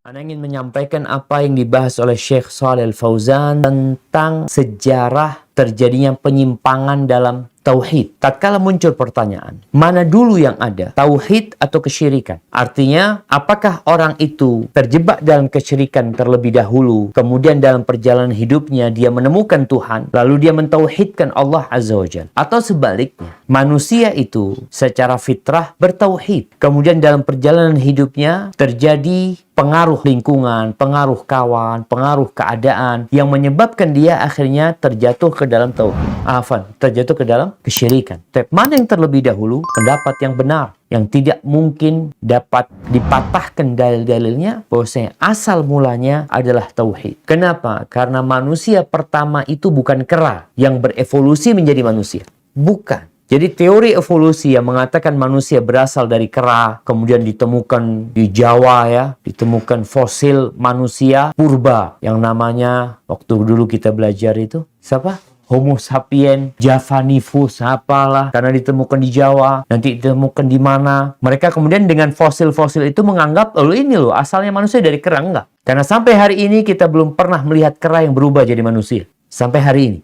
Ana ingin menyampaikan apa yang dibahas oleh Syekh Shalih Al-Fauzan tentang sejarah terjadinya penyimpangan dalam tauhid. Tatkala muncul pertanyaan, mana dulu yang ada, tauhid atau kesyirikan? Artinya, apakah orang itu terjebak dalam kesyirikan terlebih dahulu, kemudian dalam perjalanan hidupnya dia menemukan Tuhan, lalu dia mentauhidkan Allah Azza wa Jalla? Atau sebaliknya, manusia itu secara fitrah bertauhid, kemudian dalam perjalanan hidupnya terjadi pengaruh lingkungan, pengaruh kawan, pengaruh keadaan yang menyebabkan dia akhirnya terjatuh ke dalam terjatuh ke dalam kesyirikan. Mana yang terlebih dahulu? Pendapat yang benar, yang tidak mungkin dapat dipatahkan dalil-dalilnya, bahwasanya asal mulanya adalah tauhid. Kenapa? Karena manusia pertama itu bukan kera yang berevolusi menjadi manusia. Bukan. Jadi teori evolusi yang mengatakan manusia berasal dari kera, kemudian ditemukan di Jawa ya, ditemukan fosil manusia purba yang namanya waktu dulu kita belajar itu siapa? Homo sapien, Javanivus, apalah, karena ditemukan di Jawa, nanti ditemukan di mana. Mereka kemudian dengan fosil-fosil itu menganggap, oh ini loh, asalnya manusia dari kera. Enggak. Karena sampai hari ini kita belum pernah melihat kera yang berubah jadi manusia. Sampai hari ini.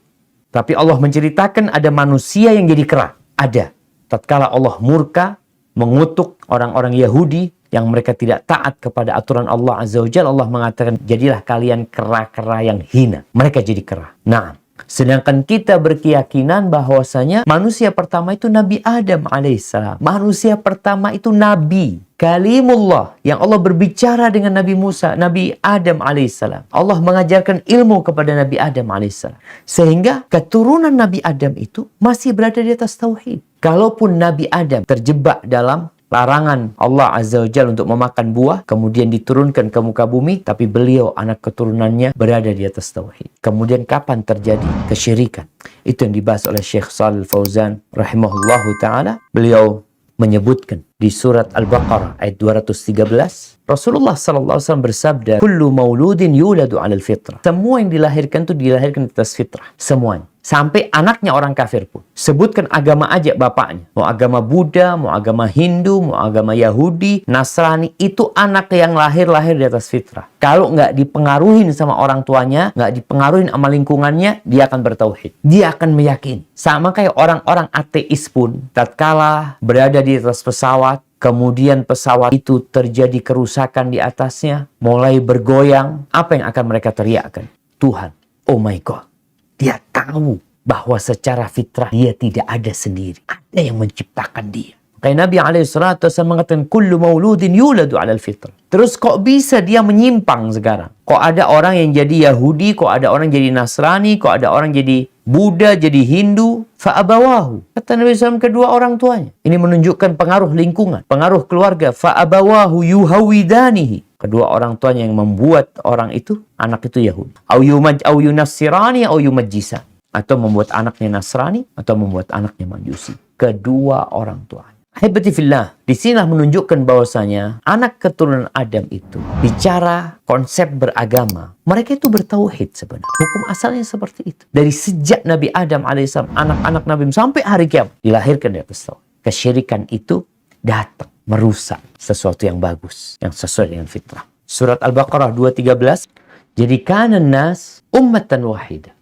Tapi Allah menceritakan ada manusia yang jadi kera. Ada. Tatkala Allah murka, mengutuk orang-orang Yahudi yang mereka tidak taat kepada aturan Allah Azza wa Jalla, Allah mengatakan, jadilah kalian kera-kera yang hina. Mereka jadi kera. Nah, sedangkan kita berkeyakinan bahwasanya manusia pertama itu Nabi Adam alaihissalam. Manusia pertama itu Nabi. Kalimullah, yang Allah berbicara dengan Nabi Musa, Nabi Adam alaihissalam. Allah mengajarkan ilmu kepada Nabi Adam alaihissalam. Sehingga keturunan Nabi Adam itu masih berada di atas tauhid. Kalaupun Nabi Adam terjebak dalam larangan Allah Azza wa Jalla untuk memakan buah, kemudian diturunkan ke muka bumi, tapi beliau, anak keturunannya, berada di atas tauhid. Kemudian kapan terjadi kesyirikan? Itu yang dibahas oleh Syekh Shalih Al-Fauzan rahimahullahu ta'ala. Beliau menyebutkan di surat Al-Baqarah ayat 213, Rasulullah SAW bersabda, kullu mauludin yuladu 'alal fitrah. Semua yang dilahirkan itu dilahirkan atas fitrah, semuanya. Sampai anaknya orang kafir pun. Sebutkan agama aja bapaknya. Mau agama Buddha, mau agama Hindu, mau agama Yahudi, Nasrani. Itu anak yang lahir di atas fitrah. Kalau nggak dipengaruhin sama orang tuanya, nggak dipengaruhin sama lingkungannya, dia akan bertauhid. Dia akan meyakini. Sama kayak orang-orang ateis pun. Tatkala berada di atas pesawat, kemudian pesawat itu terjadi kerusakan di atasnya, mulai bergoyang. Apa yang akan mereka teriakkan? Tuhan, oh my God. Dia tahu bahwa secara fitrah dia tidak ada sendiri. Ada yang menciptakan dia. Kayak Nabi SAW mengatakan, kullu mauludin yuladu 'alal fitrah. Terus kok bisa dia menyimpang sekarang? Kok ada orang yang jadi Yahudi, kok ada orang jadi Nasrani, kok ada orang jadi Buddha, jadi Hindu? Fa'abawahu. Kata Nabi SAW, kedua orang tuanya. Ini menunjukkan pengaruh lingkungan, pengaruh keluarga. Fa'abawahu yuhawidanihi. Kedua orang tuanya yang membuat orang itu, anak itu Yahudi. Au yunassirani au yumajjisa. Atau membuat anaknya Nasrani, atau membuat anaknya Majusi. Kedua orang tuanya. Hebati fillah, disinilah menunjukkan bahwasanya anak keturunan Adam itu bicara konsep beragama. Mereka itu bertauhid sebenarnya. Hukum asalnya seperti itu. Dari sejak Nabi Adam alaihissalam, anak-anak Nabi sampai hari kiamat dilahirkan di atas tauhid. Kesyirikan itu datang merusak sesuatu yang bagus, yang sesuai dengan fitrah. Surat Al-Baqarah 213, jadikan nas ummatan wahidah.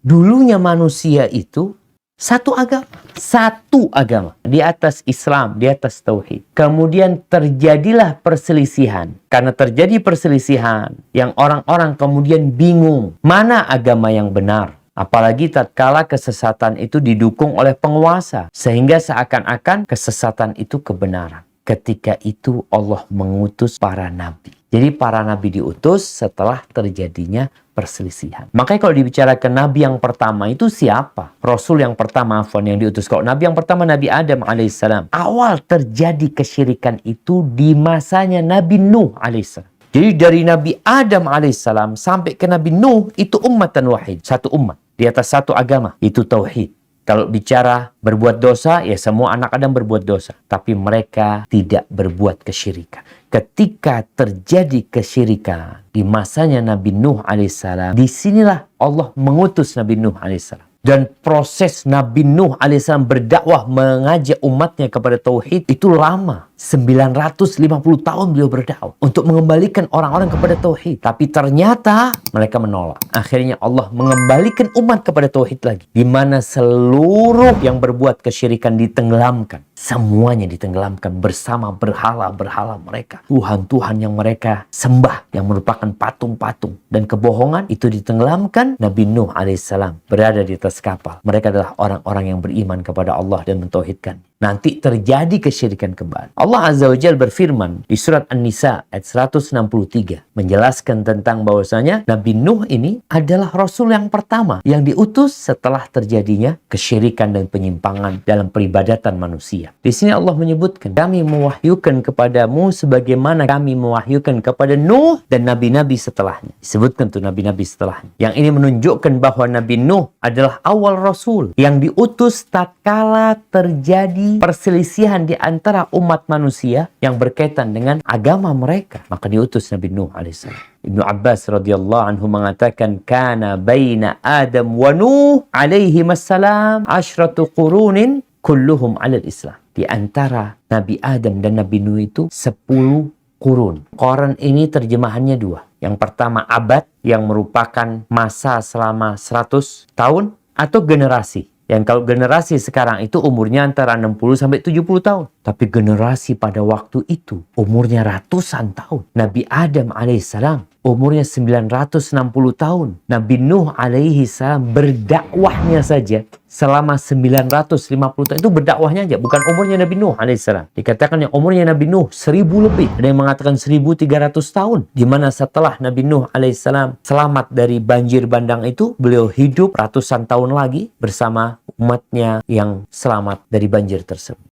Dulunya manusia itu satu agama di atas Islam, di atas tauhid. Kemudian terjadilah perselisihan. Karena terjadi perselisihan yang orang-orang kemudian bingung mana agama yang benar. Apalagi tatkala kesesatan itu didukung oleh penguasa, sehingga seakan-akan kesesatan itu kebenaran. Ketika itu Allah mengutus para nabi. Jadi para nabi diutus setelah terjadinya perselisihan. Makanya kalau dibicarakan nabi yang pertama itu siapa? Rasul yang pertama yang diutus. Kalau nabi yang pertama Nabi Adam alaihissalam. Awal terjadi kesyirikan itu di masanya Nabi Nuh alaihissalam. Jadi dari Nabi Adam alaihissalam sampai ke Nabi Nuh itu ummatan wahid. Satu umat. Di atas satu agama. Itu tauhid. Kalau bicara berbuat dosa, ya semua anak Adam berbuat dosa. Tapi mereka tidak berbuat kesyirikan. Ketika terjadi kesyirikan di masanya Nabi Nuh alaihissalam, disinilah Allah mengutus Nabi Nuh alaihissalam. Dan proses Nabi Nuh alaihissalam berdakwah mengajak umatnya kepada tauhid itu lama. 950 tahun beliau berdakwah untuk mengembalikan orang-orang kepada tauhid. Tapi ternyata mereka menolak. Akhirnya Allah mengembalikan umat kepada tauhid lagi. Di mana seluruh yang berbuat kesyirikan ditenggelamkan. Semuanya ditenggelamkan bersama berhala-berhala mereka. Tuhan-Tuhan yang mereka sembah, yang merupakan patung-patung. Dan kebohongan itu ditenggelamkan. Nabi Nuh alaihissalam berada di atas kapal. Mereka adalah orang-orang yang beriman kepada Allah dan mentauhidkan. Nanti terjadi kesyirikan kembali. Allah Azza wa Jalla berfirman di surat An-Nisa ayat 163 menjelaskan tentang bahwasanya Nabi Nuh ini adalah Rasul yang pertama yang diutus setelah terjadinya kesyirikan dan penyimpangan dalam peribadatan manusia. Di sini Allah menyebutkan, kami mewahyukan kepadamu sebagaimana kami mewahyukan kepada Nuh dan nabi-nabi setelahnya. Disebutkan tuh nabi-nabi setelahnya. Yang ini menunjukkan bahwa Nabi Nuh adalah awal Rasul yang diutus tatkala terjadi perselisihan di antara umat manusia yang berkaitan dengan agama mereka. Maka diutus Nabi Nuh alaihissalam. Ibnu Abbas radhiyallahu anhu mengatakan, kana baina Adam wa Nuh alaihi assalam asyratu qurunin kulluhum alal Islam. Di antara Nabi Adam dan Nabi Nuh itu 10 kurun. Quran ini terjemahannya 2. Yang pertama abad yang merupakan masa selama 100 tahun atau generasi. Yang kalau generasi sekarang itu umurnya antara 60 sampai 70 tahun. Tapi generasi pada waktu itu umurnya ratusan tahun. Nabi Adam alaihissalam umurnya 960 tahun. Nabi Nuh alaihissalam berdakwahnya saja selama 950 tahun. Itu berdakwahnya aja, bukan umurnya Nabi Nuh alaihissalam. Dikatakan yang umurnya Nabi Nuh 1000 lebih. Ada yang mengatakan 1300 tahun. Di mana setelah Nabi Nuh alaihissalam selamat dari banjir bandang itu, beliau hidup ratusan tahun lagi bersama umatnya yang selamat dari banjir tersebut.